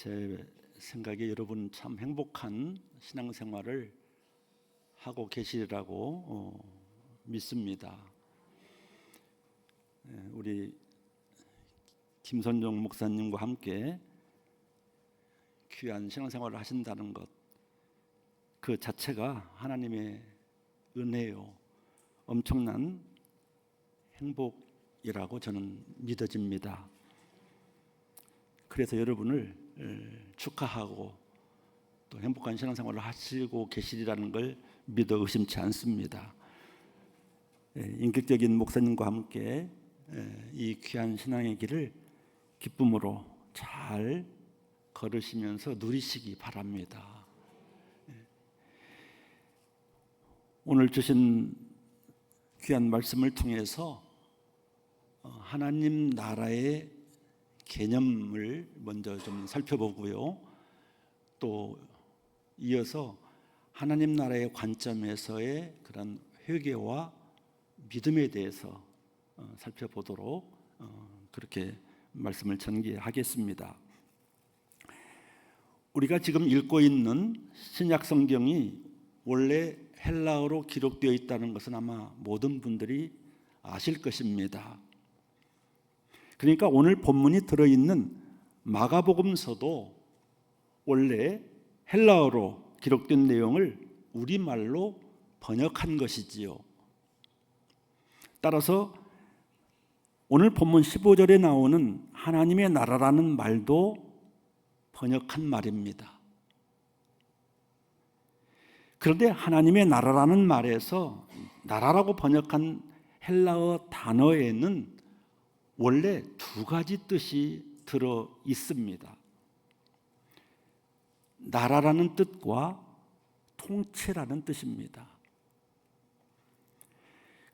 제 생각에 여러분 참 행복한 신앙생활을 하고 계시리라고 믿습니다. 우리 김선종 목사님과 함께 귀한 신앙생활을 하신다는 것, 그 자체가 하나님의 은혜요, 엄청난 행복이라고 저는 믿어집니다. 그래서 여러분을 축하하고 또 행복한 신앙생활을 하시고 계시리라는 걸 믿어 의심치 않습니다. 인격적인 목사님과 함께 이 귀한 신앙의 길을 기쁨으로 잘 걸으시면서 누리시기 바랍니다. 오늘 주신 귀한 말씀을 통해서 하나님 나라의 개념을 먼저 좀 살펴보고요. 또 이어서 하나님 나라의 관점에서의 그런 회개와 믿음에 대해서 살펴보도록 그렇게 말씀을 전개하겠습니다. 우리가 지금 읽고 있는 신약 성경이 원래 헬라어로 기록되어 있다는 것은 아마 모든 분들이 아실 것입니다. 그러니까 오늘 본문이 들어있는 마가복음서도 원래 헬라어로 기록된 내용을 우리말로 번역한 것이지요. 따라서 오늘 본문 15절에 나오는 하나님의 나라라는 말도 번역한 말입니다. 그런데 하나님의 나라라는 말에서 나라라고 번역한 헬라어 단어에는 원래 두 가지 뜻이 들어 있습니다. 나라라는 뜻과 통치라는 뜻입니다.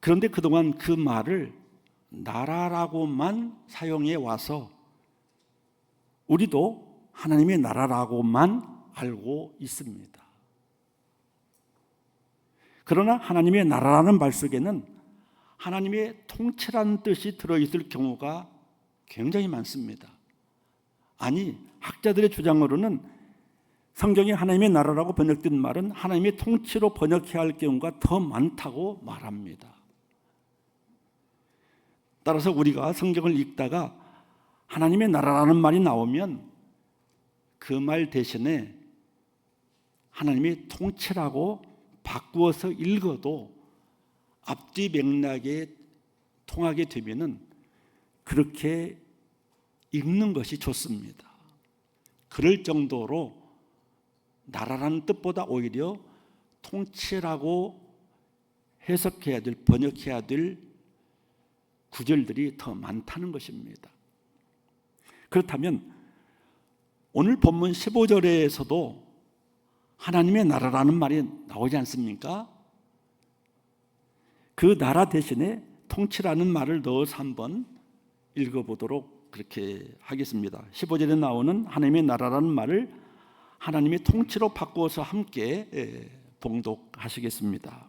그런데 그동안 그 말을 나라라고만 사용해 와서 우리도 하나님의 나라라고만 알고 있습니다. 그러나 하나님의 나라라는 말 속에는 하나님의 통치라는 뜻이 들어있을 경우가 굉장히 많습니다. 아니, 학자들의 주장으로는 성경이 하나님의 나라라고 번역된 말은 하나님의 통치로 번역해야 할 경우가 더 많다고 말합니다. 따라서 우리가 성경을 읽다가 하나님의 나라라는 말이 나오면 그 말 대신에 하나님의 통치라고 바꾸어서 읽어도 앞뒤 맥락에 통하게 되면은 그렇게 읽는 것이 좋습니다. 그럴 정도로 나라라는 뜻보다 오히려 통치라고 해석해야 될, 번역해야 될 구절들이 더 많다는 것입니다. 그렇다면 오늘 본문 15절에서도 하나님의 나라라는 말이 나오지 않습니까? 그 나라 대신에 통치라는 말을 넣어서 한번 읽어보도록 그렇게 하겠습니다. 15절에 나오는 하나님의 나라라는 말을 하나님의 통치로 바꾸어서 함께 봉독하시겠습니다.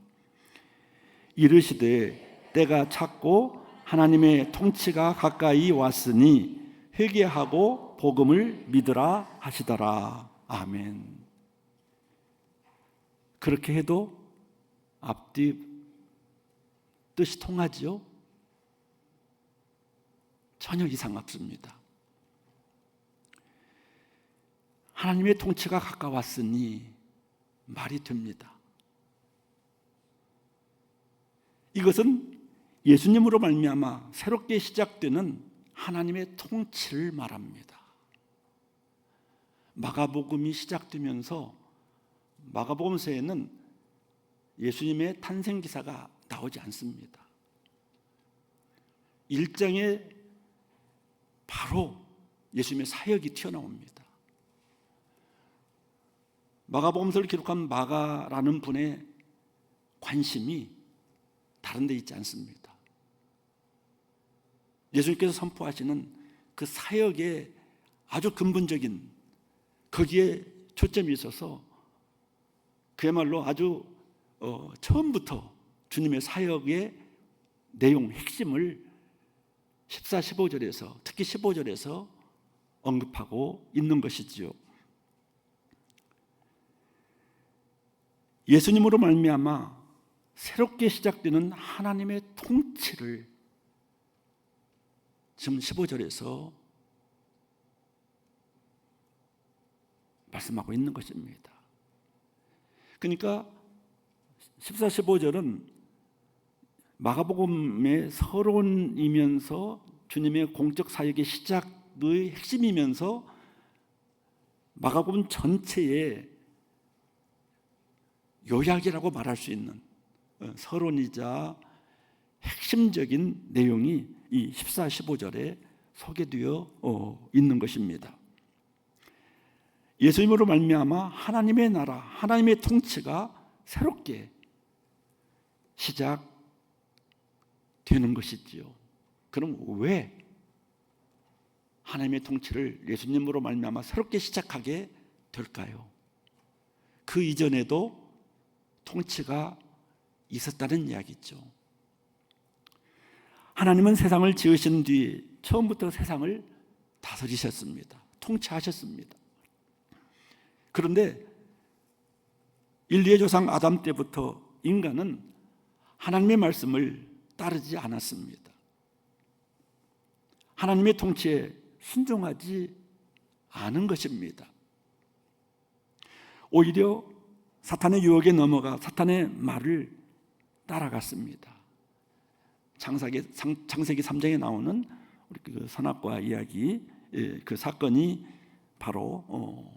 이르시되 때가 찼고 하나님의 통치가 가까이 왔으니 회개하고 복음을 믿으라 하시더라. 아멘. 그렇게 해도 앞뒤 뜻이 통하지요? 전혀 이상 없습니다. 하나님의 통치가 가까웠으니 말이 됩니다. 이것은 예수님으로 말미암아 새롭게 시작되는 하나님의 통치를 말합니다. 마가복음이 시작되면서 마가복음서에는 예수님의 탄생 기사가 나오지 않습니다. 1장에 바로 예수님의 사역이 튀어나옵니다. 마가복음서를 기록한 마가라는 분의 관심이 다른 데 있지 않습니다. 예수님께서 선포하시는 그 사역의 아주 근본적인 거기에 초점이 있어서 그야말로 아주 처음부터 주님의 사역의 내용, 핵심을 14, 15절에서 특히 15절에서 언급하고 있는 것이지요. 예수님으로 말미암아 새롭게 시작되는 하나님의 통치를 지금 15절에서 말씀하고 있는 것입니다. 그러니까 14, 15절은 마가복음의 서론이면서 주님의 공적 사역의 시작의 핵심이면서 마가복음 전체의 요약이라고 말할 수 있는 서론이자 핵심적인 내용이 이 14, 15절에 소개되어 있는 것입니다. 예수님으로 말미암아 하나님의 나라, 하나님의 통치가 새롭게 시작되는 것이지요. 그럼 왜 하나님의 통치를 예수님으로 말미암아 새롭게 시작하게 될까요? 그 이전에도 통치가 있었다는 이야기죠. 하나님은 세상을 지으신 뒤 처음부터 세상을 다스리셨습니다. 통치하셨습니다. 그런데 인류의 조상 아담 때부터 인간은 하나님의 말씀을 따르지 않았습니다. 하나님의 통치에 순종하지 않은 것입니다. 오히려 사탄의 유혹에 넘어가 사탄의 말을 따라갔습니다. 창세기 3장에 나오는 우리 그 선악과 이야기, 그 사건이 바로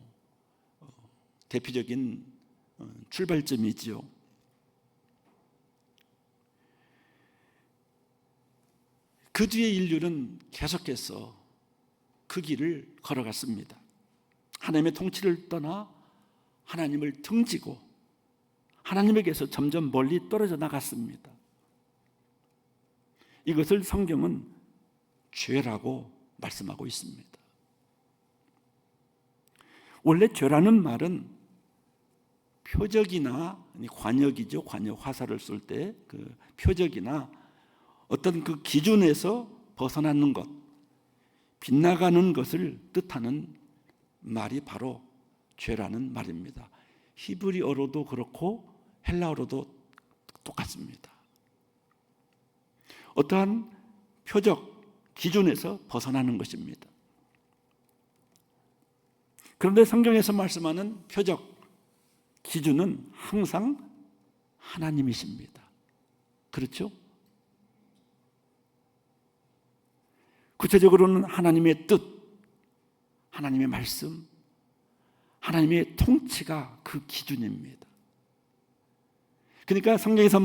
대표적인 출발점이지요. 그 뒤에 인류는 계속해서 그 길을 걸어갔습니다. 하나님의 통치를 떠나 하나님을 등지고 하나님에게서 점점 멀리 떨어져 나갔습니다. 이것을 성경은 죄라고 말씀하고 있습니다. 원래 죄라는 말은 표적이나 관역이죠. 관역, 화살을 쏠 때 그 표적이나 어떤 그 기준에서 벗어나는 것, 빗나가는 것을 뜻하는 말이 바로 죄라는 말입니다. 히브리어로도 그렇고 헬라어로도 똑같습니다. 어떠한 표적, 기준에서 벗어나는 것입니다. 그런데 성경에서 말씀하는 표적, 기준은 항상 하나님이십니다. 그렇죠? 구체적으로는 하나님의 뜻, 하나님의 말씀, 하나님의 통치가 그 기준입니다. 그러니까 성경에서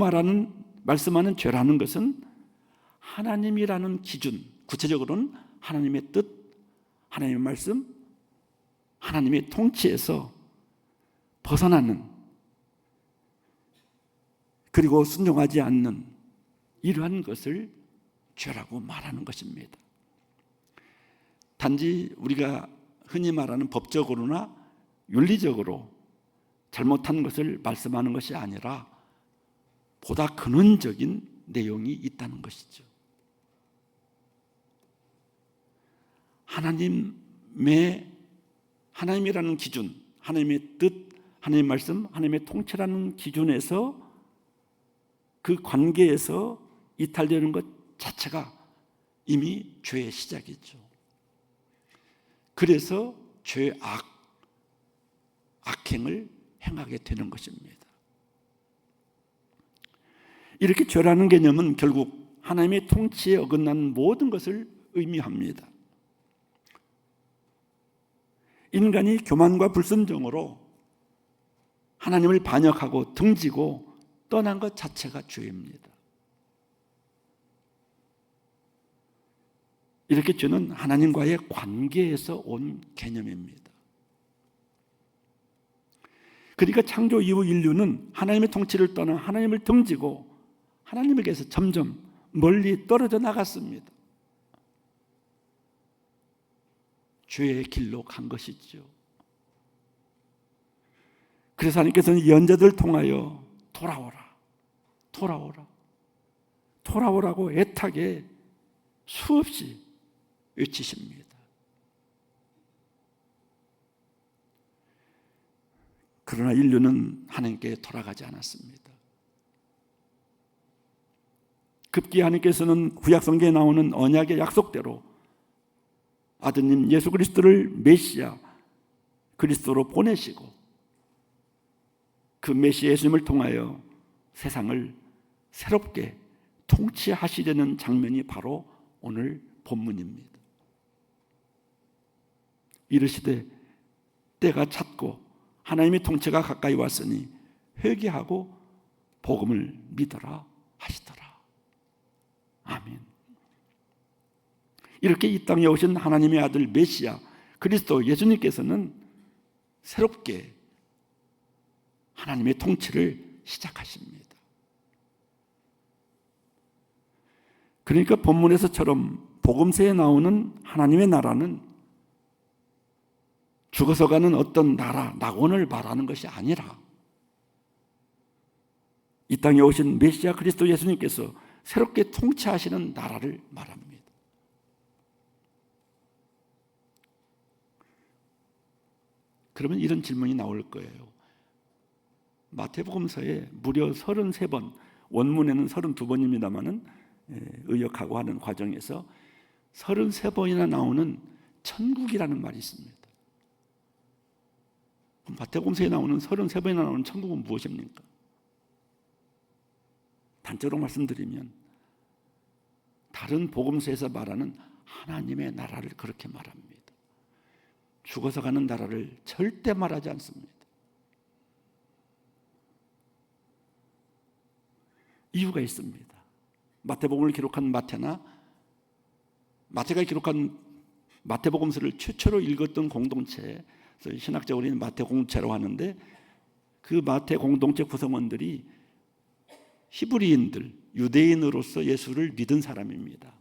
말씀하는 죄라는 것은 하나님이라는 기준, 구체적으로는 하나님의 뜻, 하나님의 말씀, 하나님의 통치에서 벗어나는, 그리고 순종하지 않는 이러한 것을 죄라고 말하는 것입니다. 단지 우리가 흔히 말하는 법적으로나 윤리적으로 잘못한 것을 말씀하는 것이 아니라 보다 근원적인 내용이 있다는 것이죠. 하나님이라는 기준, 하나님의 뜻, 하나님의 말씀, 하나님의 통치라는 기준에서 그 관계에서 이탈되는 것 자체가 이미 죄의 시작이죠. 그래서 악행을 행하게 되는 것입니다. 이렇게 죄라는 개념은 결국 하나님의 통치에 어긋난 모든 것을 의미합니다. 인간이 교만과 불순종으로 하나님을 반역하고 등지고 떠난 것 자체가 죄입니다. 이렇게 죄는 하나님과의 관계에서 온 개념입니다. 그러니까 창조 이후 인류는 하나님의 통치를 떠나 하나님을 등지고 하나님에게서 점점 멀리 떨어져 나갔습니다. 죄의 길로 간 것이죠. 그래서 하나님께서는 예언자들을 통하여 돌아오라고 애타게 수없이 외치십니다. 그러나 인류는 하나님께 돌아가지 않았습니다. 급기 하나님께서는 구약성경에 나오는 언약의 약속대로 아드님 예수 그리스도를 메시아 그리스도로 보내시고 그 메시아 예수님을 통하여 세상을 새롭게 통치하시려는 장면이 바로 오늘 본문입니다. 이르시되 때가 찼고 하나님의 통치가 가까이 왔으니 회개하고 복음을 믿어라 하시더라. 아멘. 이렇게 이 땅에 오신 하나님의 아들 메시아 그리스도 예수님께서는 새롭게 하나님의 통치를 시작하십니다. 그러니까 본문에서처럼 복음서에 나오는 하나님의 나라는 죽어서 가는 어떤 나라, 낙원을 말하는 것이 아니라 이 땅에 오신 메시아 그리스도 예수님께서 새롭게 통치하시는 나라를 말합니다. 그러면 이런 질문이 나올 거예요. 마태복음서에 무려 33번, 원문에는 32번입니다마는 의역하고 하는 과정에서 33번이나 나오는 천국이라는 말이 있습니다. 마태복음서에 나오는 33번이나 나오는 천국은 무엇입니까? 단적으로 말씀드리면 다른 복음서에서 말하는 하나님의 나라를 그렇게 말합니다. 죽어서 가는 나라를 절대 말하지 않습니다. 이유가 있습니다. 마태복음을 기록한 마태나 마태가 기록한 마태복음서를 최초로 읽었던 공동체, 신학적으로는 마태 공동체라고 하는데 그 마태 공동체 구성원들이 히브리인들, 유대인으로서 예수를 믿은 사람입니다.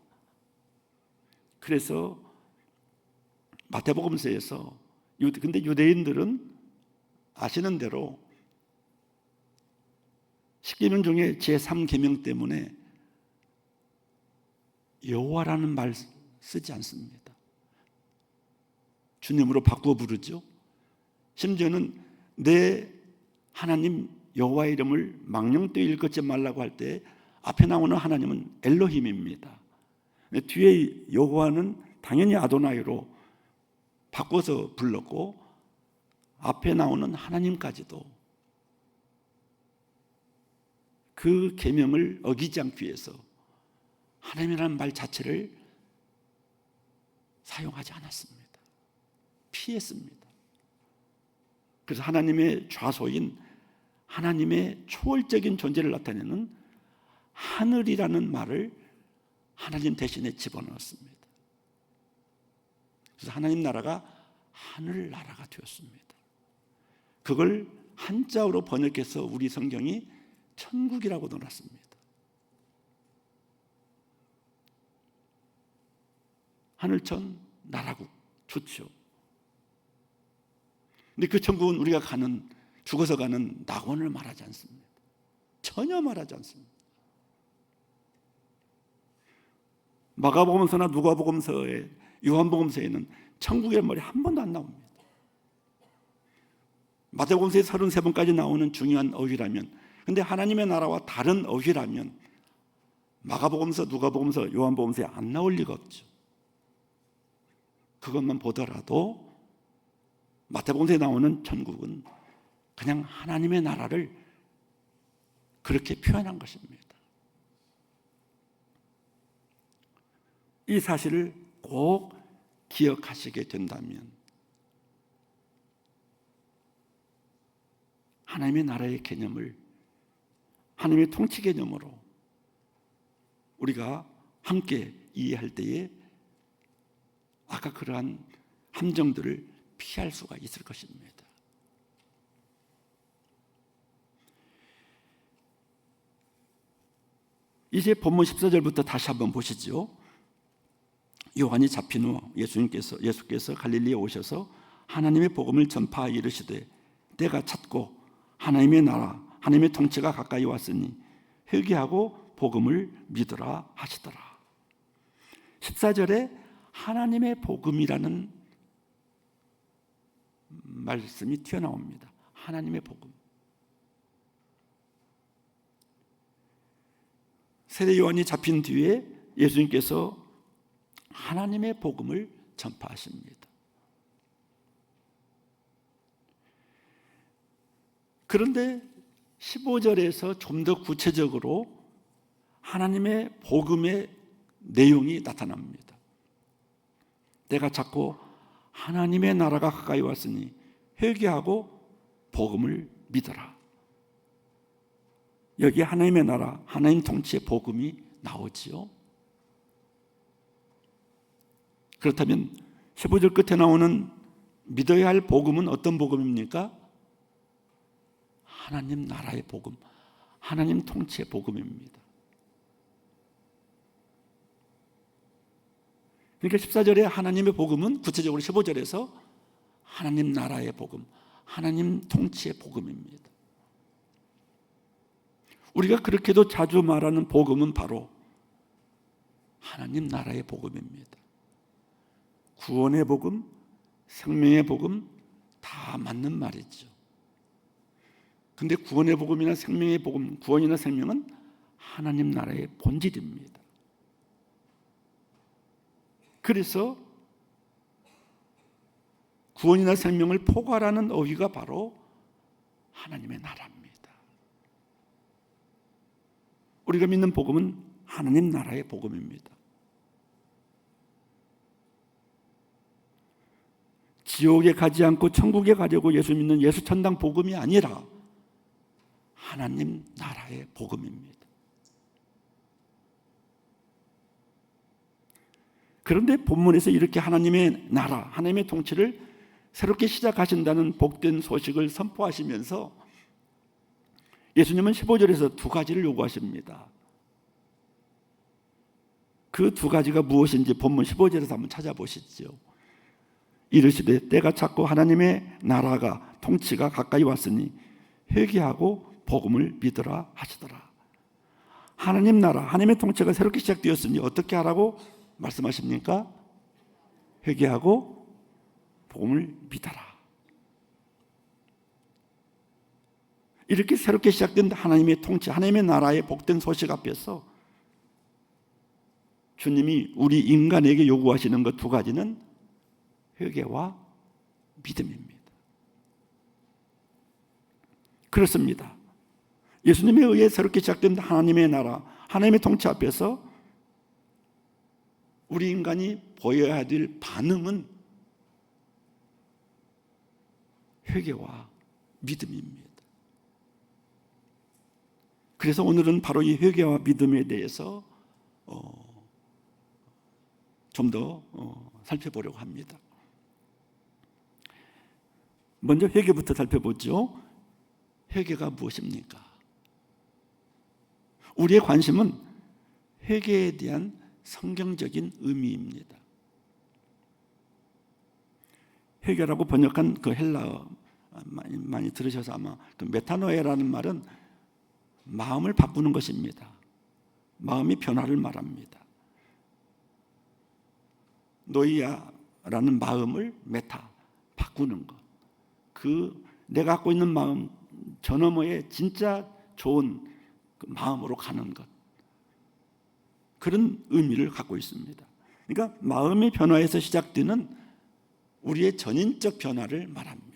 그래서 마태복음서에서 근데 유대인들은 아시는 대로 십계명 중에 제3계명 때문에 여호와라는 말 쓰지 않습니다. 주님으로 바꾸어 부르죠. 심지어는 내 하나님 여호와의 이름을 망령되이 읽지 말라고 할 때 앞에 나오는 하나님은 엘로힘입니다. 뒤에 여호와는 당연히 아도나이로 바꿔서 불렀고 앞에 나오는 하나님까지도 그 계명을 어기지 않기 위해서 하나님이라는 말 자체를 사용하지 않았습니다. 피했습니다. 그래서 하나님의 좌소인 하나님의 초월적인 존재를 나타내는 하늘이라는 말을 하나님 대신에 집어넣었습니다. 그래서 하나님 나라가 하늘나라가 되었습니다. 그걸 한자어로 번역해서 우리 성경이 천국이라고 넣어놨습니다. 하늘천 나라국 좋죠. 근데 그 천국은 우리가 가는 죽어서 가는 낙원을 말하지 않습니다. 전혀 말하지 않습니다. 마가복음서나 누가복음서에 요한복음서에는 천국이라는 말이 한 번도 안 나옵니다. 마태복음서에 33번까지 나오는 중요한 어휘라면, 근데 하나님의 나라와 다른 어휘라면 마가복음서, 누가복음서, 요한복음서에 안 나올 리가 없죠. 그것만 보더라도 마태복음서에 나오는 천국은 그냥 하나님의 나라를 그렇게 표현한 것입니다. 이 사실을 꼭 기억하시게 된다면 하나님의 나라의 개념을 하나님의 통치 개념으로 우리가 함께 이해할 때에 아까 그러한 함정들을 피할 수가 있을 것입니다. 이제 본문 14절부터 다시 한번 보시죠. 요한이 잡힌 후 예수께서 갈릴리에 오셔서 하나님의 복음을 전파하여 이르시되 때가 찼고 하나님의 나라 하나님의 통치가 가까이 왔으니 회개하고 복음을 믿으라 하시더라. 14절에 하나님의 복음이라는 말씀이 튀어나옵니다. 하나님의 복음. 세례 요한이 잡힌 뒤에 예수님께서 하나님의 복음을 전파하십니다. 그런데 15절에서 좀 더 구체적으로 하나님의 복음의 내용이 나타납니다. 때가 찼고 하나님의 나라가 가까이 왔으니 회개하고 복음을 믿어라. 여기 하나님의 나라, 하나님 통치의 복음이 나오지요. 그렇다면 15절 끝에 나오는 믿어야 할 복음은 어떤 복음입니까? 하나님 나라의 복음, 하나님 통치의 복음입니다. 그러니까 14절에 하나님의 복음은 구체적으로 15절에서 하나님 나라의 복음, 하나님 통치의 복음입니다. 우리가 그렇게도 자주 말하는 복음은 바로 하나님 나라의 복음입니다. 구원의 복음, 생명의 복음 다 맞는 말이죠. 근데 구원의 복음이나 생명의 복음, 구원이나 생명은 하나님 나라의 본질입니다. 그래서 구원이나 생명을 포괄하는 어휘가 바로 하나님의 나라입니다. 우리가 믿는 복음은 하나님 나라의 복음입니다. 지옥에 가지 않고 천국에 가려고 예수 믿는 예수 천당 복음이 아니라 하나님 나라의 복음입니다. 그런데 본문에서 이렇게 하나님의 나라, 하나님의 통치를 새롭게 시작하신다는 복된 소식을 선포하시면서 예수님은 15절에서 두 가지를 요구하십니다. 그 두 가지가 무엇인지 본문 15절에서 한번 찾아보시죠. 이르시되 때가 찼고 하나님의 나라가 통치가 가까이 왔으니 회개하고 복음을 믿으라 하시더라. 하나님 나라, 하나님의 통치가 새롭게 시작되었으니 어떻게 하라고 말씀하십니까? 회개하고 복음을 믿어라. 이렇게 새롭게 시작된 하나님의 통치, 하나님의 나라의 복된 소식 앞에서 주님이 우리 인간에게 요구하시는 것 두 가지는 회개와 믿음입니다. 그렇습니다. 예수님에 의해 새롭게 시작된 하나님의 나라, 하나님의 통치 앞에서 우리 인간이 보여야 될 반응은 회개와 믿음입니다. 그래서 오늘은 바로 이 회개와 믿음에 대해서 좀 더 살펴보려고 합니다. 먼저 회개부터 살펴보죠. 회개가 무엇입니까? 우리의 관심은 회개에 대한 성경적인 의미입니다. 회개라고 번역한 그 헬라어 많이 들으셔서 아마 그 메타노에라는 말은 마음을 바꾸는 것입니다. 마음이 변화를 말합니다. 노이아라는 마음을 메타, 바꾸는 것. 그 내가 갖고 있는 마음 저 너머에 진짜 좋은 그 마음으로 가는 것. 그런 의미를 갖고 있습니다. 그러니까 마음의 변화에서 시작되는 우리의 전인적 변화를 말합니다.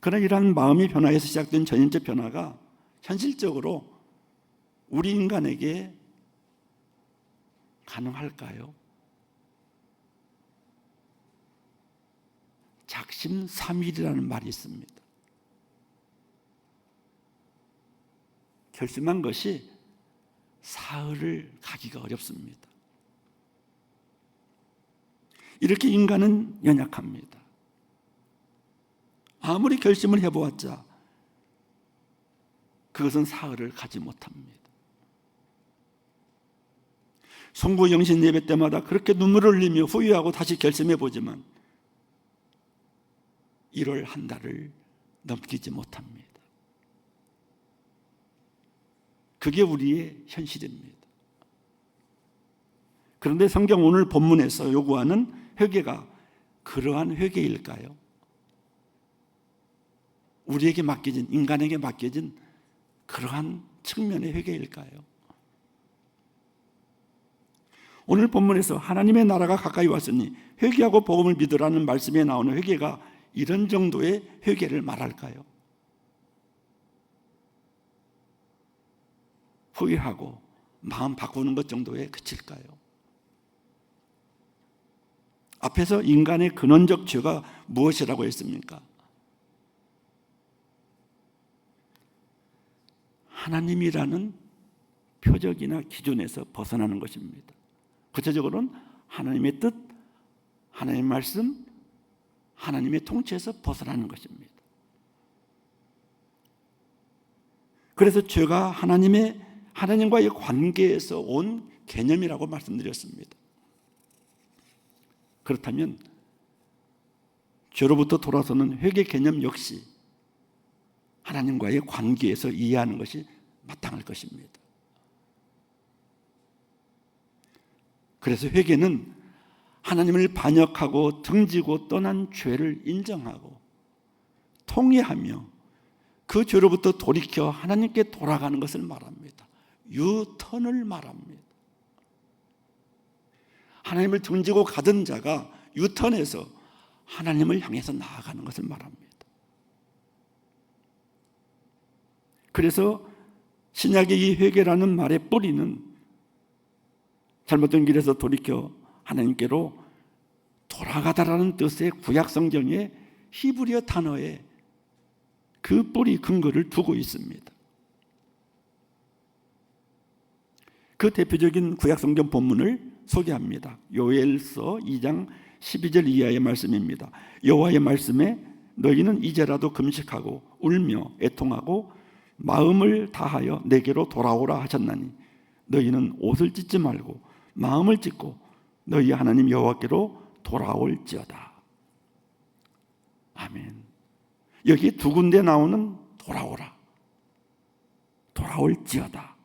그러나 이러한 마음의 변화에서 시작된 전인적 변화가 현실적으로 우리 인간에게 가능할까요? 작심삼일이라는 말이 있습니다. 결심한 것이 사흘을 가기가 어렵습니다. 이렇게 인간은 연약합니다. 아무리 결심을 해보았자 그것은 사흘을 가지 못합니다. 송구 영신 예배 때마다 그렇게 눈물을 흘리며 후회하고 다시 결심해보지만 1월 한 달을 넘기지 못합니다. 그게 우리의 현실입니다. 그런데 성경 오늘 본문에서 요구하는 회개가 그러한 회개일까요? 우리에게 맡겨진, 인간에게 맡겨진 그러한 측면의 회개일까요? 오늘 본문에서 하나님의 나라가 가까이 왔으니 회개하고 복음을 믿으라는 말씀에 나오는 회개가 이런 정도의 회개를 말할까요? 후회하고 마음 바꾸는 것 정도에 그칠까요? 앞에서 인간의 근원적 죄가 무엇이라고 했습니까? 하나님이라는 표적이나 기준에서 벗어나는 것입니다. 구체적으로는 하나님의 뜻, 하나님의 말씀, 하나님의 통치에서 벗어나는 것입니다. 그래서 죄가 하나님과의 관계에서 온 개념이라고 말씀드렸습니다. 그렇다면 죄로부터 돌아서는 회개 개념 역시 하나님과의 관계에서 이해하는 것이 마땅할 것입니다. 그래서 회개는 하나님을 반역하고 등지고 떠난 죄를 인정하고 통회하며 그 죄로부터 돌이켜 하나님께 돌아가는 것을 말합니다. 유턴을 말합니다. 하나님을 등지고 가던 자가 유턴해서 하나님을 향해서 나아가는 것을 말합니다. 그래서 신약의 이 회개라는 말의 뿌리는 잘못된 길에서 돌이켜 하나님께로 돌아가다라는 뜻의 구약 성경의 히브리어 단어에 그 뿌리 근거를 두고 있습니다. 그 대표적인 구약 성경 본문을 소개합니다. 요엘서 2장 12절 이하의 말씀입니다. 여호와의 말씀에 너희는 이제라도 금식하고 울며 애통하고 마음을 다하여 내게로 돌아오라 하셨나니 너희는 옷을 찢지 말고 마음을 찢고 너희 하나님 여호와께로 돌아올지어다. 아멘. 여기 두 군데 나오는 돌아오라, 돌아올지어다,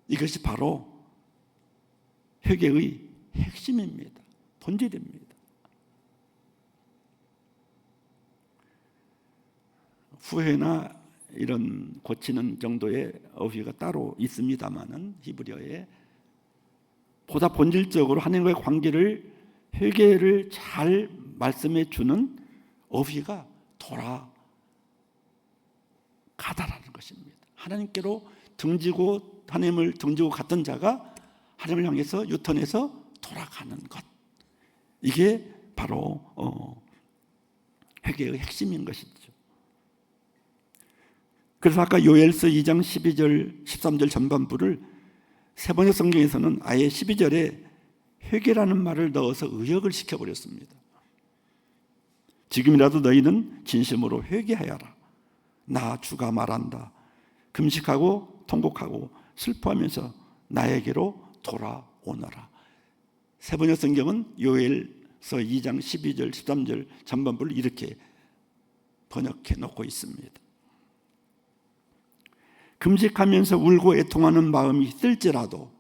이것이 바로 회개의 핵심입니다. 본질입니다. 후회나 이런 고치는 정도의 어휘가 따로 있습니다만은 히브리어에 보다 본질적으로 하나님과의 관계를 회개를 잘 말씀해 주는 어휘가 돌아가다라는 것입니다. 하나님께로 하나님을 등지고 갔던 자가 하나님을 향해서 유턴해서 돌아가는 것, 이게 바로 회개의 핵심인 것이죠. 그래서 아까 요엘서 2장 12절 13절 전반부를 세번역 성경에서는 아예 12절에 회개라는 말을 넣어서 의역을 시켜버렸습니다. 지금이라도 너희는 진심으로 회개하여라. 나 주가 말한다. 금식하고 통곡하고 슬퍼하면서 나에게로 돌아오너라. 세번역 성경은 요엘서 2장 12절 13절 전반부를 이렇게 번역해 놓고 있습니다. 금식하면서 울고 애통하는 마음이 있을지라도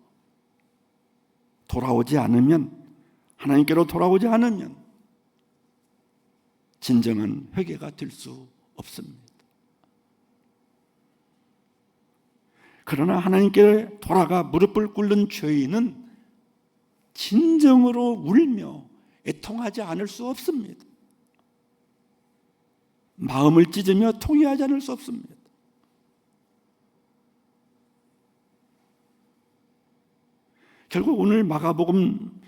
돌아오지 않으면, 하나님께로 돌아오지 않으면 진정한 회개가 될 수 없습니다. 그러나 하나님께 돌아가 무릎을 꿇는 죄인은 진정으로 울며 애통하지 않을 수 없습니다. 마음을 찢으며 통회하지 않을 수 없습니다. 결국 오늘 마가복음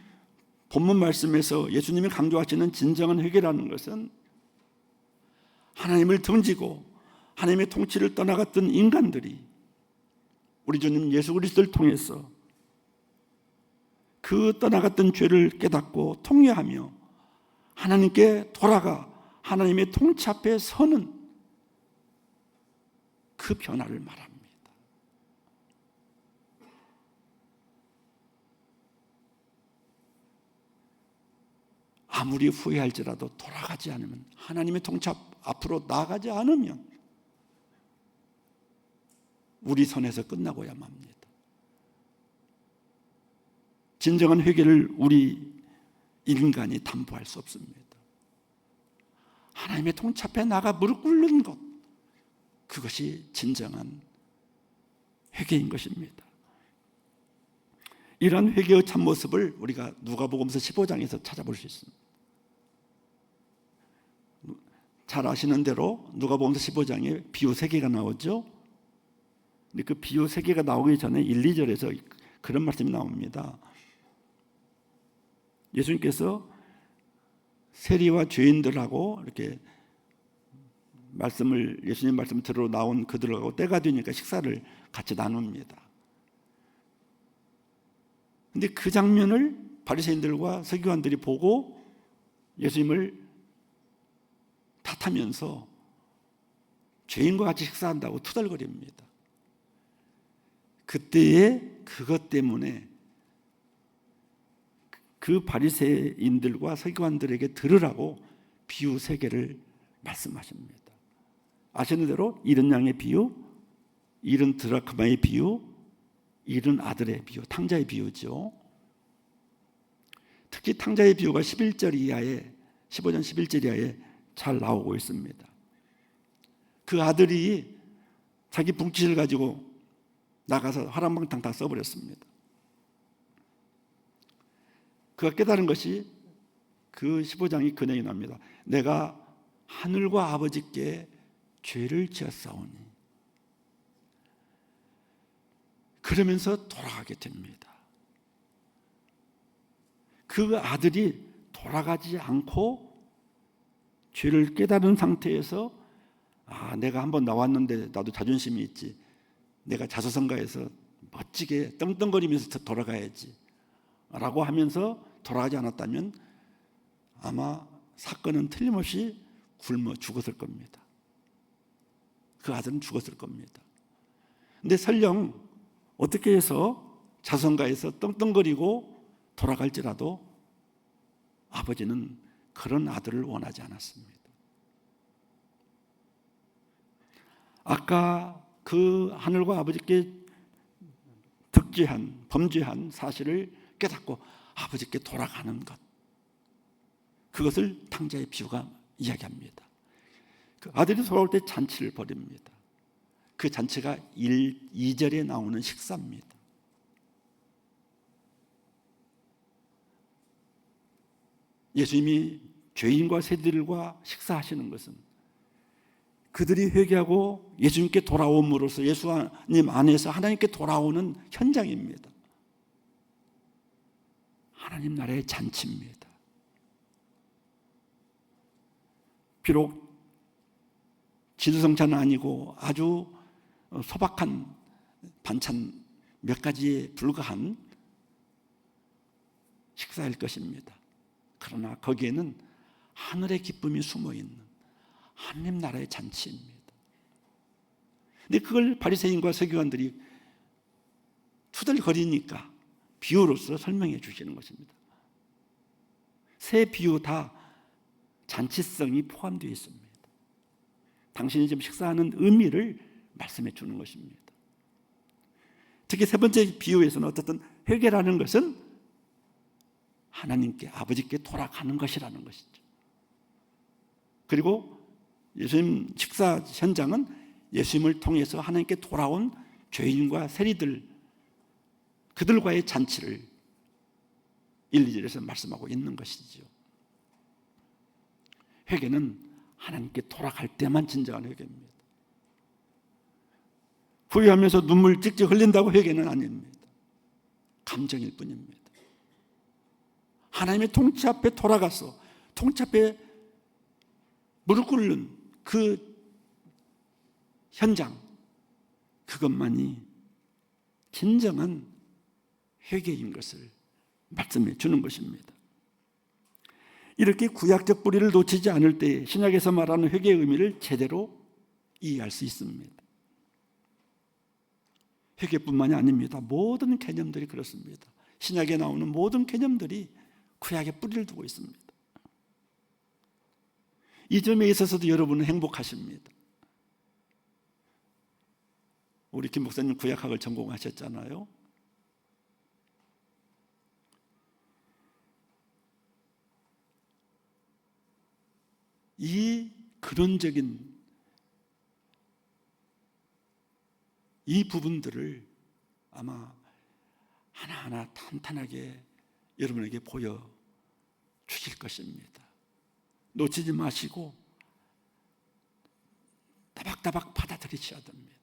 본문 말씀에서 예수님이 강조하시는 진정한 회개라는 것은 하나님을 등지고 하나님의 통치를 떠나갔던 인간들이 우리 주님 예수 그리스도를 통해서 그 떠나갔던 죄를 깨닫고 통회하며 하나님께 돌아가 하나님의 통치 앞에 서는 그 변화를 말합니다. 아무리 후회할지라도 돌아가지 않으면, 하나님의 통치 앞으로 나아가지 않으면 우리 손에서 끝나고야 맙니다. 진정한 회개를 우리 인간이 담보할 수 없습니다. 하나님의 통치 앞에 나가 무릎 꿇는 것, 그것이 진정한 회개인 것입니다. 이러한 회개의 참모습을 우리가 누가복음서 15장에서 찾아볼 수 있습니다. 잘 아시는 대로 누가복음서 15장에 비유 3개가 나오죠. 근데 그 비유 3개가 나오기 전에 1, 2절에서 그런 말씀이 나옵니다. 예수님께서 세리와 죄인들하고 이렇게 예수님 말씀 들으러 나온 그들하고 때가 되니까 식사를 같이 나눕니다. 근데 그 장면을 바리새인들과 서기관들이 보고 예수님을 탓하면서 죄인과 같이 식사한다고 투덜거립니다. 그때에 그것 때문에 그 바리새인들과 서기관들에게 들으라고 비유 3개를 말씀하십니다. 아시는 대로 잃은 양의 비유, 잃은 드라크마의 비유, 잃은 아들의 비유, 탕자의 비유죠. 특히 탕자의 비유가 11절 이하에 15장 11절 이하에 잘 나오고 있습니다. 그 아들이 자기 붕치를 가지고 나가서 화랑방탕 다 써버렸습니다. 그가 깨달은 것이 그 15장이 그 내용이 납니다. 내가 하늘과 아버지께 죄를 지었사오니. 그러면서 돌아가게 됩니다. 그 아들이 돌아가지 않고 죄를 깨달은 상태에서 내가 한번 나왔는데 나도 자존심이 있지. 내가 자수성가해서 멋지게 떵떵거리면서 돌아가야지 라고 하면서 돌아가지 않았다면 아마 사건은 틀림없이 굶어 죽었을 겁니다. 그 아들은 죽었을 겁니다. 근데 설령 어떻게 해서 자수성가해서 떵떵거리고 돌아갈지라도 아버지는 그런 아들을 원하지 않았습니다. 아까 그 하늘과 아버지께 범죄한 사실을 깨닫고 아버지께 돌아가는 것, 그것을 탕자의 비유가 이야기합니다. 그 아들이 돌아올 때 잔치를 벌입니다. 그 잔치가 2절에 나오는 식사입니다. 예수님이 죄인과 세리들과 식사하시는 것은 그들이 회개하고 예수님께 돌아옴으로써 예수님 안에서 하나님께 돌아오는 현장입니다. 하나님 나라의 잔치입니다. 비록 지두성찬은 아니고 아주 소박한 반찬 몇 가지에 불과한 식사일 것입니다. 그러나 거기에는 하늘의 기쁨이 숨어있는 하나님 나라의 잔치입니다. 근데 그걸 바리새인과 서기관들이 투덜거리니까 비유로서 설명해 주시는 것입니다. 세 비유 다 잔치성이 포함되어 있습니다. 당신이 지금 식사하는 의미를 말씀해 주는 것입니다. 특히 세 번째 비유에서는 어떻든 회개라는 것은 하나님께 아버지께 돌아가는 것이라는 것이죠. 그리고 예수님 식사 현장은 예수님을 통해서 하나님께 돌아온 죄인과 세리들, 그들과의 잔치를 1, 2절에서 말씀하고 있는 것이죠. 회개는 하나님께 돌아갈 때만 진정한 회개입니다. 후회하면서 눈물 찍찍 흘린다고 회개는 아닙니다. 감정일 뿐입니다. 하나님의 통치 앞에 돌아가서 통치 앞에 무릎 꿇는 그 현장, 그것만이 진정한 회개인 것을 말씀해 주는 것입니다. 이렇게 구약적 뿌리를 놓치지 않을 때 신약에서 말하는 회개의 의미를 제대로 이해할 수 있습니다. 회개뿐만이 아닙니다. 모든 개념들이 그렇습니다. 신약에 나오는 모든 개념들이 구약에 뿌리를 두고 있습니다. 이 점에 있어서도 여러분은 행복하십니다. 우리 김 목사님 구약학을 전공하셨잖아요. 이 근원적인 이 부분들을 아마 하나하나 탄탄하게 여러분에게 보여주실 것입니다. 놓치지 마시고 따박따박 받아들이셔야 됩니다.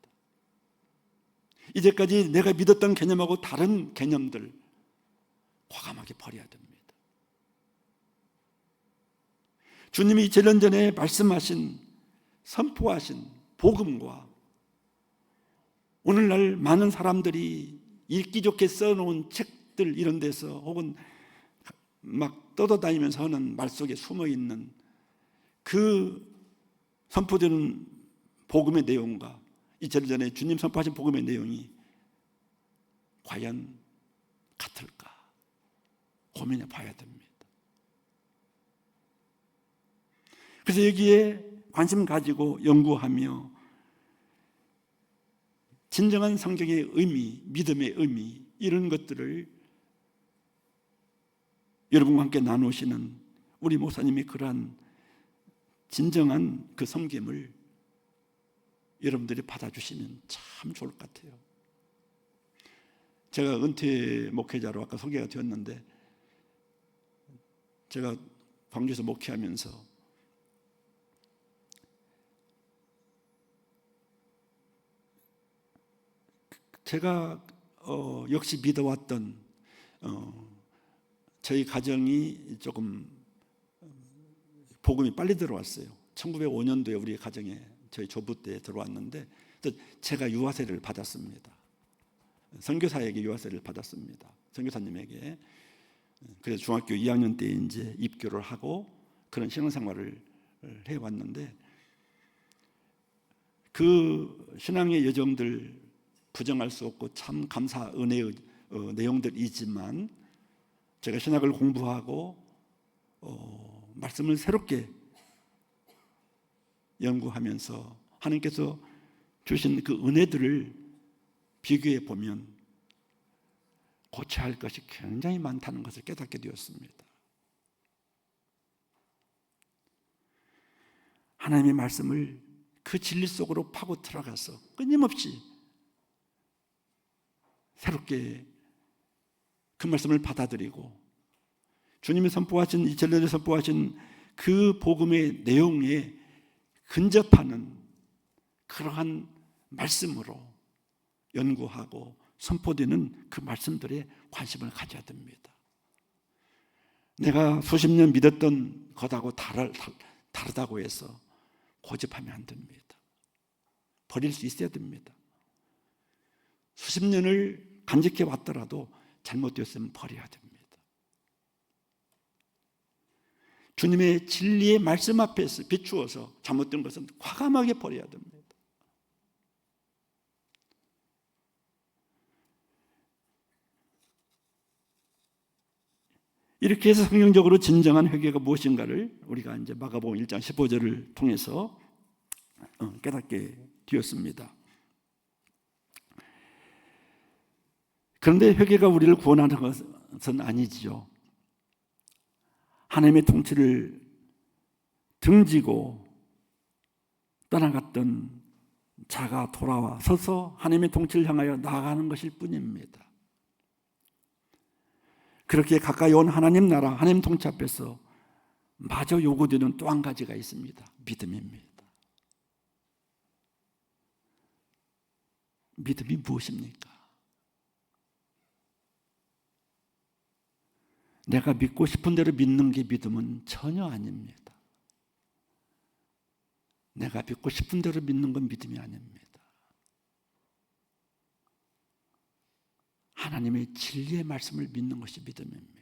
이제까지 내가 믿었던 개념하고 다른 개념들 과감하게 버려야 됩니다. 주님이 2000년 전에 말씀하신, 선포하신 복음과 오늘날 많은 사람들이 읽기 좋게 써놓은 책들 이런 데서 혹은 막 떠돌아다니면서 하는 말 속에 숨어있는 그 선포되는 복음의 내용과 2000년 전에 주님 선포하신 복음의 내용이 과연 같을까 고민해 봐야 됩니다. 그래서 여기에 관심 가지고 연구하며 진정한 성경의 의미, 믿음의 의미 이런 것들을 여러분과 함께 나누시는 우리 목사님의 그러한 진정한 그 섬김을 여러분들이 받아주시면 참 좋을 것 같아요. 제가 은퇴 목회자로 아까 소개가 되었는데 제가 광주에서 목회하면서 제가 역시 믿어왔던 저희 가정이 조금 복음이 빨리 들어왔어요. 1905년도에 우리 가정에 저희 조부 때 들어왔는데 제가 유아세를 받았습니다. 선교사에게 유아세를 받았습니다. 선교사님에게. 그래서 중학교 2학년 때 이제 입교를 하고 그런 신앙생활을 해왔는데 그 신앙의 여정들 부정할 수 없고 참 감사 은혜의 내용들이지만 제가 신학을 공부하고 말씀을 새롭게 연구하면서 하나님께서 주신 그 은혜들을 비교해 보면 고쳐야 할 것이 굉장히 많다는 것을 깨닫게 되었습니다. 하나님의 말씀을 그 진리 속으로 파고 들어가서 끊임없이 새롭게 그 말씀을 받아들이고 주님이 선포하신 2000년에 선포하신 그 복음의 내용에 근접하는 그러한 말씀으로 연구하고 선포되는 그 말씀들에 관심을 가져야 됩니다. 내가 수십 년 믿었던 것하고 다르다고 해서 고집하면 안 됩니다. 버릴 수 있어야 됩니다. 수십 년을 간직해 왔더라도 잘못되었으면 버려야 됩니다. 주님의 진리의 말씀 앞에서 비추어서 잘못된 것은 과감하게 버려야 됩니다. 이렇게 해서 성경적으로 진정한 회개가 무엇인가를 우리가 이제 마가복음 1장 15절을 통해서 깨닫게 되었습니다. 그런데 회개가 우리를 구원하는 것은 아니지요. 하나님의 통치를 등지고 떠나갔던 자가 돌아와 서서 하나님의 통치를 향하여 나아가는 것일 뿐입니다. 그렇게 가까이 온 하나님 나라, 하나님 통치 앞에서 마저 요구되는 또 한 가지가 있습니다. 믿음입니다. 믿음이 무엇입니까? 내가 믿고 싶은 대로 믿는 게 믿음은 전혀 아닙니다. 내가 믿고 싶은 대로 믿는 건 믿음이 아닙니다. 하나님의 진리의 말씀을 믿는 것이 믿음입니다.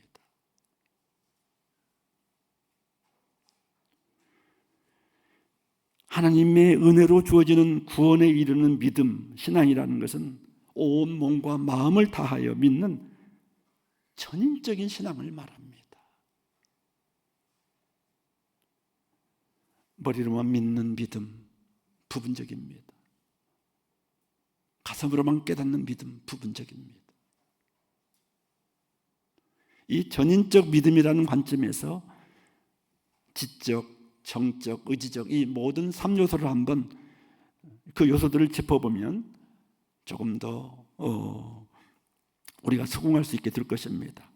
하나님의 은혜로 주어지는 구원에 이르는 믿음, 신앙이라는 것은 온 몸과 마음을 다하여 믿는 전인적인 신앙을 말합니다. 머리로만 믿는 믿음, 부분적입니다. 가슴으로만 깨닫는 믿음, 부분적입니다. 이 전인적 믿음이라는 관점에서 지적, 정적, 의지적 이 모든 3요소를 한번 그 요소들을 짚어보면 조금 더 우리가 수긍할 수 있게 될 것입니다.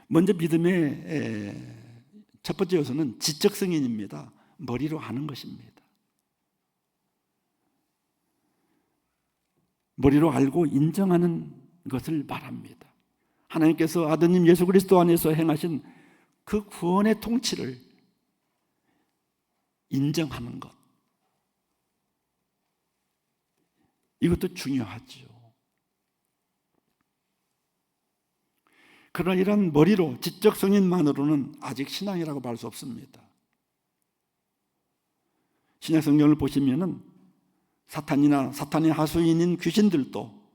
먼저 믿음의 첫 번째 요소는 지적 승인입니다. 머리로 아는 것입니다. 머리로 알고 인정하는 것을 말합니다. 하나님께서 아드님 예수 그리스도 안에서 행하신 그 구원의 통치를 인정하는 것, 이것도 중요하죠. 그러나 이런 머리로 지적 승인만으로는 아직 신앙이라고 말 수 없습니다. 신약 성경을 보시면은 사탄이나 사탄의 하수인인 귀신들도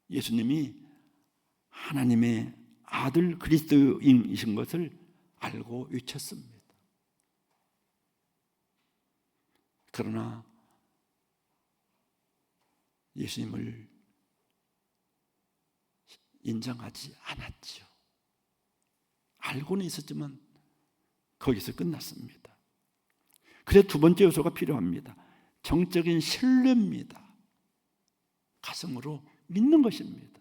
예수님이 하나님의 아들 그리스도이신 것을 알고 외쳤습니다. 그러나 예수님을 인정하지 않았죠. 알고는 있었지만 거기서 끝났습니다. 그래서 두 번째 요소가 필요합니다. 정적인 신뢰입니다. 가슴으로 믿는 것입니다.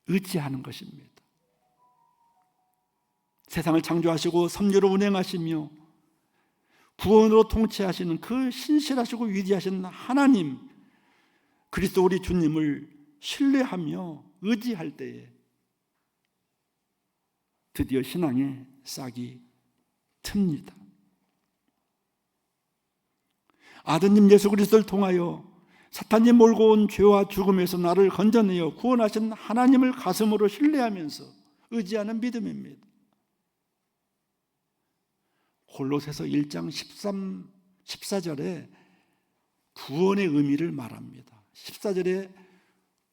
의지하는 것입니다. 세상을 창조하시고 섭리로 운행하시며 구원으로 통치하시는 그 신실하시고 위대하신 하나님, 그리스도 우리 주님을 신뢰하며 의지할 때에 드디어 신앙의 싹이 틉니다. 아드님 예수 그리스도를 통하여 사탄이 몰고 온 죄와 죽음에서 나를 건져내어 구원하신 하나님을 가슴으로 신뢰하면서 의지하는 믿음입니다. 골로새서 1장 14절에 구원의 의미를 말합니다. 14절에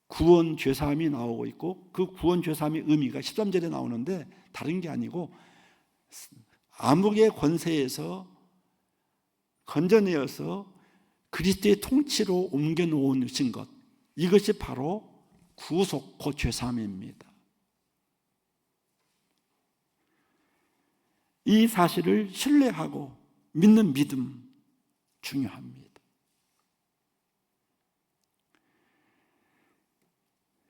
구원 죄사함이 나오고 있고 그 구원 죄사함의 의미가 13절에 나오는데 다른 게 아니고 암흑의 권세에서 건져내어서 그리스도의 통치로 옮겨놓으신 것, 이것이 바로 구속, 곧 죄사함입니다. 이 사실을 신뢰하고 믿는 믿음 중요합니다.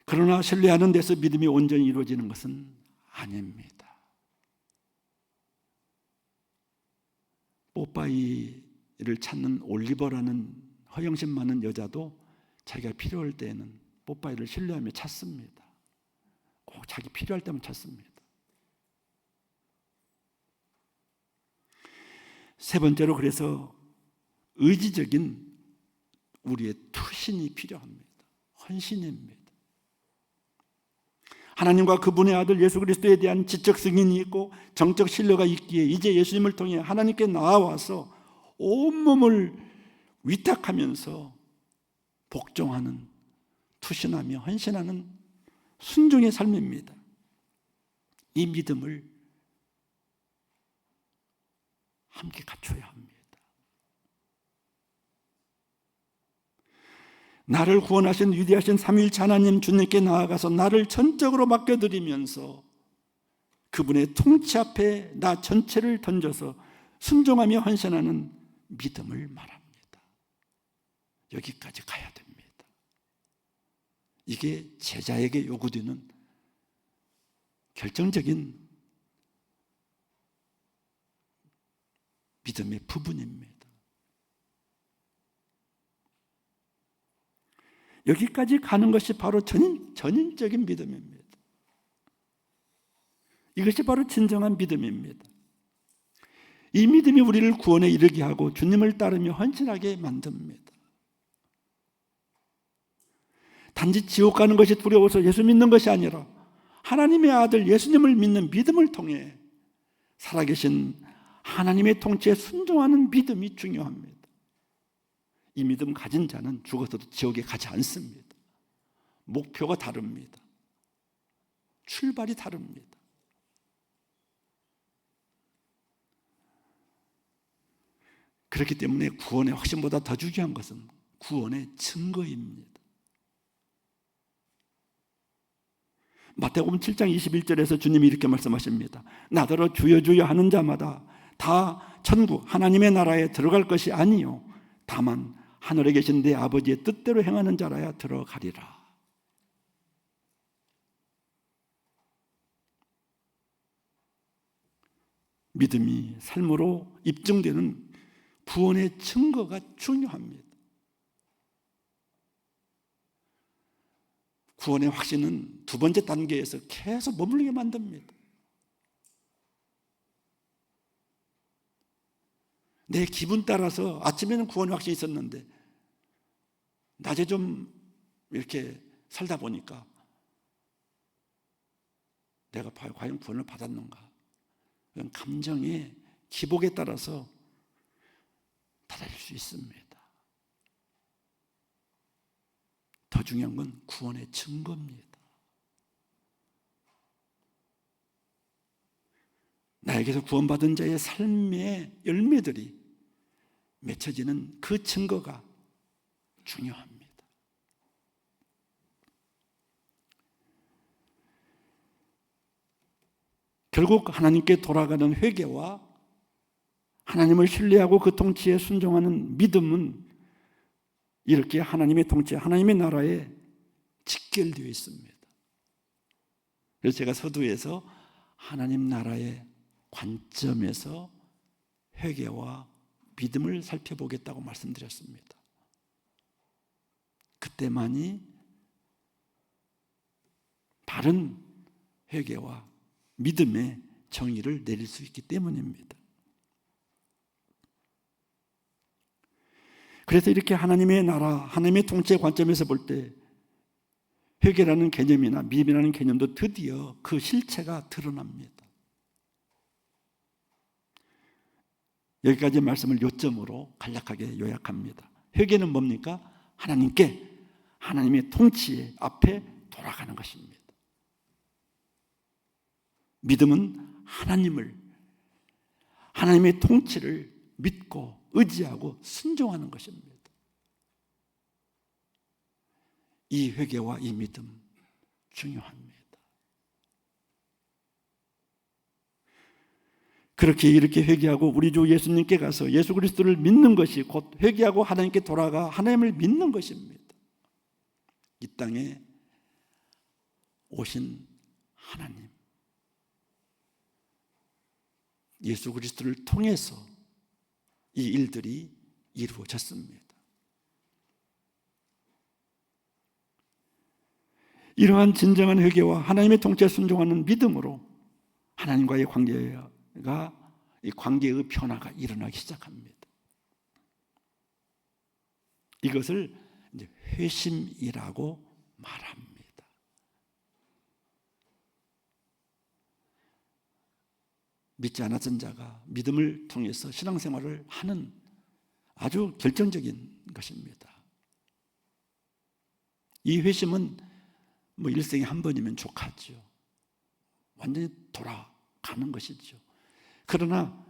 그러나 신뢰하는 데서 믿음이 온전히 이루어지는 것은 아닙니다. 뽀빠이를 찾는 올리버라는 허영심 많은 여자도 자기가 필요할 때에는 뽀빠이를 신뢰하며 찾습니다. 꼭 자기 필요할 때만 찾습니다. 세 번째로 그래서 의지적인 우리의 투신이 필요합니다. 헌신입니다. 하나님과 그분의 아들 예수 그리스도에 대한 지적 승인이 있고 정적 신뢰가 있기에 이제 예수님을 통해 하나님께 나아와서 온몸을 위탁하면서 복종하는, 투신하며 헌신하는 순종의 삶입니다. 이 믿음을 함께 갖춰야 합니다. 나를 구원하신 위대하신 삼위일체 하나님 주님께 나아가서 나를 전적으로 맡겨드리면서 그분의 통치 앞에 나 전체를 던져서 순종하며 헌신하는 믿음을 말합니다. 여기까지 가야 됩니다. 이게 제자에게 요구되는 결정적인 믿음의 부분입니다. 여기까지 가는 것이 바로 전인적인 믿음입니다. 이것이 바로 진정한 믿음입니다. 이 믿음이 우리를 구원에 이르게 하고 주님을 따르며 헌신하게 만듭니다. 단지 지옥 가는 것이 두려워서 예수 믿는 것이 아니라 하나님의 아들 예수님을 믿는 믿음을 통해 살아계신 하나님의 통치에 순종하는 믿음이 중요합니다. 이 믿음 가진 자는 죽어서도 지옥에 가지 않습니다. 목표가 다릅니다. 출발이 다릅니다. 그렇기 때문에 구원의 확신보다 더 중요한 것은 구원의 증거입니다. 마태복음 7장 21절에서 주님이 이렇게 말씀하십니다. 나더러 주여 주여 하는 자마다 다 천국 하나님의 나라에 들어갈 것이 아니요 다만 하늘에 계신 내 아버지의 뜻대로 행하는 자라야 들어가리라. 믿음이 삶으로 입증되는 구원의 증거가 중요합니다. 구원의 확신은 두 번째 단계에서 계속 머물게 만듭니다. 내 기분 따라서 아침에는 구원의 확신이 있었는데 낮에 좀 이렇게 살다 보니까 내가 과연 구원을 받았는가? 그런 감정의 기복에 따라서 달라질 수 있습니다. 더 중요한 건 구원의 증거입니다. 나에게서 구원받은 자의 삶의 열매들이 맺혀지는 그 증거가 중요합니다. 결국 하나님께 돌아가는 회개와 하나님을 신뢰하고 그 통치에 순종하는 믿음은 이렇게 하나님의 통치, 하나님의 나라에 직결되어 있습니다. 그래서 제가 서두에서 하나님 나라의 관점에서 회개와 믿음을 살펴보겠다고 말씀드렸습니다. 그때만이 바른 회개와 믿음의 정의를 내릴 수 있기 때문입니다. 그래서 이렇게 하나님의 나라, 하나님의 통치의 관점에서 볼 때 회개라는 개념이나 믿음이라는 개념도 드디어 그 실체가 드러납니다. 여기까지 말씀을 요점으로 간략하게 요약합니다. 회개는 뭡니까? 하나님께, 하나님의 통치 앞에 돌아가는 것입니다. 믿음은 하나님의 통치를 믿고 의지하고 순종하는 것입니다. 이 회개와 이 믿음 중요합니다. 이렇게 회개하고 우리 주 예수님께 가서 예수 그리스도를 믿는 것이 곧 회개하고 하나님께 돌아가 하나님을 믿는 것입니다. 이 땅에 오신 하나님, 예수 그리스도를 통해서 이 일들이 이루어졌습니다. 이러한 진정한 회개와 하나님의 통치에 순종하는 믿음으로 하나님과의 이 관계의 변화가 일어나기 시작합니다. 이것을 이제 회심이라고 말합니다. 믿지 않았던 자가 믿음을 통해서 신앙생활을 하는 아주 결정적인 것입니다. 이 회심은 일생에 한 번이면 족하죠. 완전히 돌아가는 것이죠. 그러나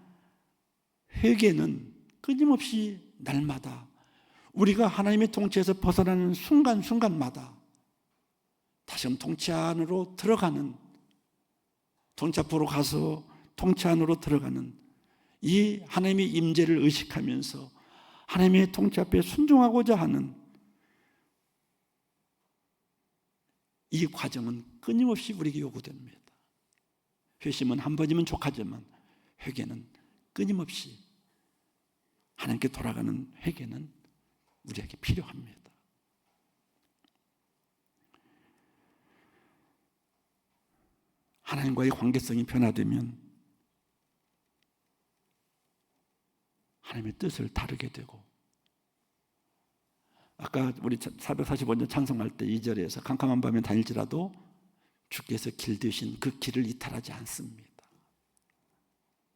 회개는 끊임없이 날마다 우리가 하나님의 통치에서 벗어나는 순간순간마다 다시금 통치 안으로 들어가는, 통치 앞으로 가서 통치 안으로 들어가는 이 하나님의 임재를 의식하면서 하나님의 통치 앞에 순종하고자 하는 이 과정은 끊임없이 우리에게 요구됩니다. 회심은 한 번이면 족하지만 회개는 끊임없이 하나님께 돌아가는 회개는 우리에게 필요합니다. 하나님과의 관계성이 변화되면 하나님의 뜻을 다르게 되고, 아까 우리 445년 찬송할 때 2절에서 캄캄한 밤에 다닐지라도 주께서 길 되신 그 길을 이탈하지 않습니다.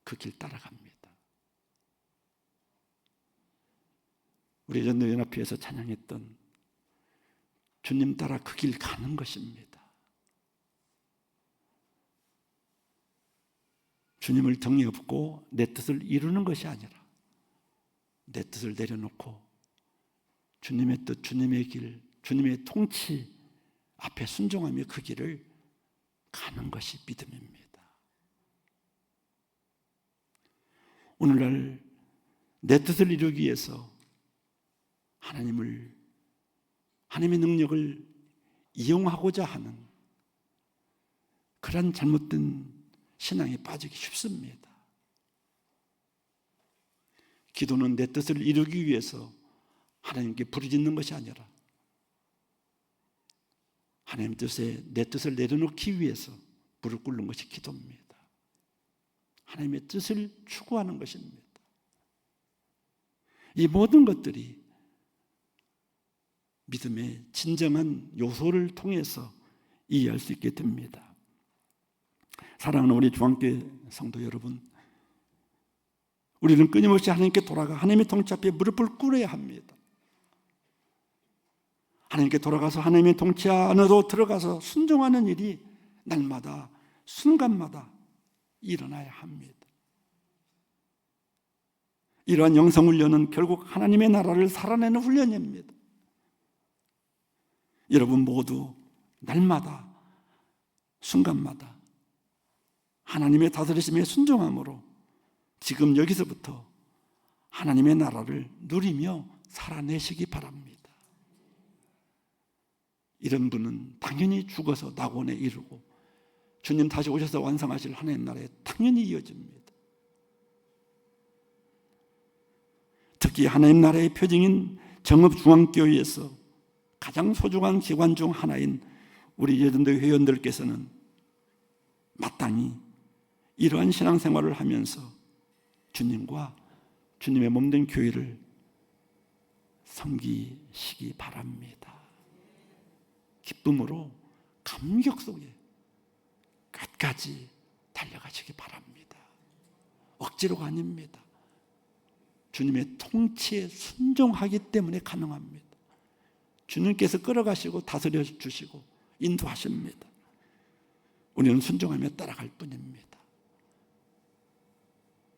그 길 따라갑니다. 우리 예전도 연합회에서 찬양했던 주님 따라 그 길 가는 것입니다. 주님을 등에 업고 내 뜻을 이루는 것이 아니라 내 뜻을 내려놓고 주님의 뜻, 주님의 길, 주님의 통치 앞에 순종하며 그 길을 가는 것이 믿음입니다. 오늘날 내 뜻을 이루기 위해서 하나님의 능력을 이용하고자 하는 그런 잘못된 신앙에 빠지기 쉽습니다. 기도는 내 뜻을 이루기 위해서 하나님께 부르짖는 것이 아니라 하나님 뜻에 내 뜻을 내려놓기 위해서 무릎 꿇는 것이 기도입니다. 하나님의 뜻을 추구하는 것입니다. 이 모든 것들이 믿음의 진정한 요소를 통해서 이해할 수 있게 됩니다. 사랑하는 우리 중앙교회 성도 여러분, 우리는 끊임없이 하나님께 돌아가 하나님의 통치 앞에 무릎을 꿇어야 합니다. 하나님께 돌아가서 하나님의 통치 안으로 들어가서 순종하는 일이 날마다 순간마다 일어나야 합니다. 이러한 영성훈련은 결국 하나님의 나라를 살아내는 훈련입니다. 여러분 모두 날마다 순간마다 하나님의 다스리심에 순종함으로 지금 여기서부터 하나님의 나라를 누리며 살아내시기 바랍니다. 이런 분은 당연히 죽어서 낙원에 이르고 주님 다시 오셔서 완성하실 하나님 나라에 당연히 이어집니다. 특히 하나님 나라의 표징인 정읍중앙교회에서 가장 소중한 기관 중 하나인 우리 예전대 회원들께서는 마땅히 이러한 신앙생활을 하면서 주님과 주님의 몸된 교회를 섬기시기 바랍니다. 기쁨으로 감격 속에 끝까지 달려가시기 바랍니다. 억지로가 아닙니다. 주님의 통치에 순종하기 때문에 가능합니다. 주님께서 끌어가시고 다스려 주시고 인도하십니다. 우리는 순종하며 따라갈 뿐입니다.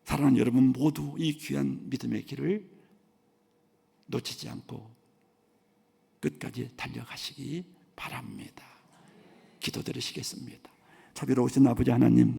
사랑하는 여러분 모두 이 귀한 믿음의 길을 놓치지 않고 끝까지 달려가시기 바랍니다. 기도드리시겠습니다. 자비로우신 아버지 하나님,